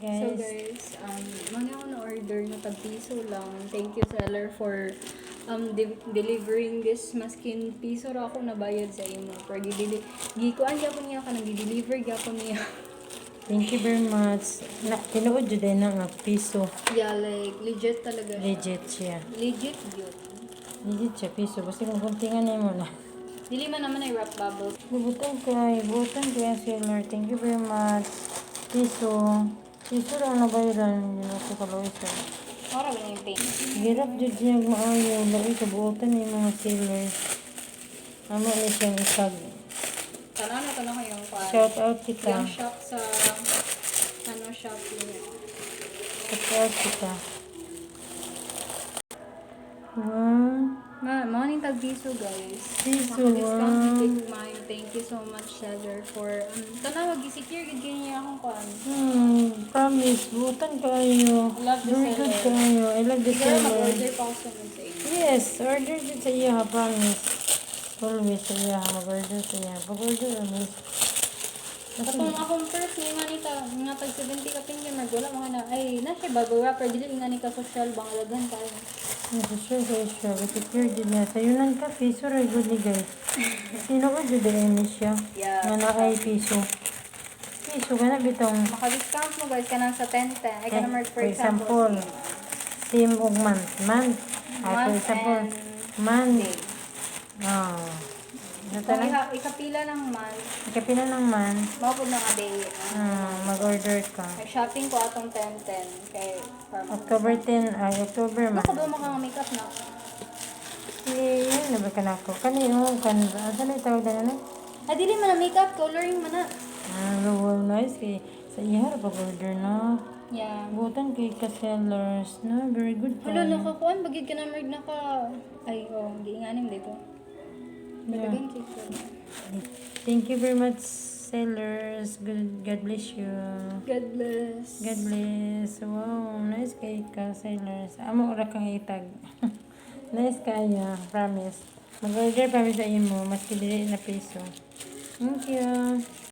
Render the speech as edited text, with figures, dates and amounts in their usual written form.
So guys. guys, muna ako na-order na tag-piso lang. Thank you seller for delivering this maskin piso ra ako nabayad sa imo. Pero gikuan gyapon niya ka nag-deliver gyapon niya. Thank you very much. Tinuod jud din nga piso. Yeah, like legit talaga siya. Legit siya. Legit yun. Legit siya piso. Basta kung kuntingan na mo na. Dili man naman ay wrap bubble. Bubutan kay seller. Thank you very much. Piso. Piso ra na bayaran yun ako kaloisa. Ora ba yung pain? Girap jud niya maayo. Lawi kabuotan ni mga sellers. Amo ni siyang isag. Tanan na tanong yung kwan. Shout out kita. Yung shop sa shop niya. Shout out kita. Wow. Mga ning tag-piso guys. Piso, Maka-discount wow. ni Mayo. Thank you so much seller for tanaw gi-secure gid niya akong kwan. Promise. Buotan kayo. I love the Very good seller. kayo. I love the Siguro seller. mag-order pa ako sa inyo. Yes, order din sa iya ha, promise. Always sa iya ha, mag-order sa iya. Pag-order, always. Akong first ni manita nga tag 70 ka pinggan wala mga na ay na siya bago rapper dili nga ni ka social bangalagan tayo. Sure, sure. Secure din niya. Sayunan ka, piso rin good ni guys. Sino ka dyan din ni siya? Yeah. Nga na kay piso. Piso ka na bitong. Maka-discount mo guys kanang sa 10-10. Ay kanang for For example, team og month. Month. For example, month. day. Oh. Ano Kung talaga? ikapila ng month, Ikapila ng month. mapod na nga day. Mag-order ka. Shopping ko atong 10-10 kay October 10, October man. Ako ba mga makeup na? Yan na ba ka na ako? Kanino, saan na itawag na na? Ay dili man na makeup, coloring man na. Wow, nice kay sa ihar pag-order na. Yeah. Butan kay ka-sellers na. Very good Hala, tayo. nakakuan, bagid ka na merg naka... Ay, giinganim dito. Yeah. Talagang cake ko. Thank you very much, sellers. God bless you. God bless. God bless. Wow, nice kay ka-sellers. Amo ora kang itag. Nice kaya, promise. Mag-order promise sa imo, mas dili na piso. Thank you.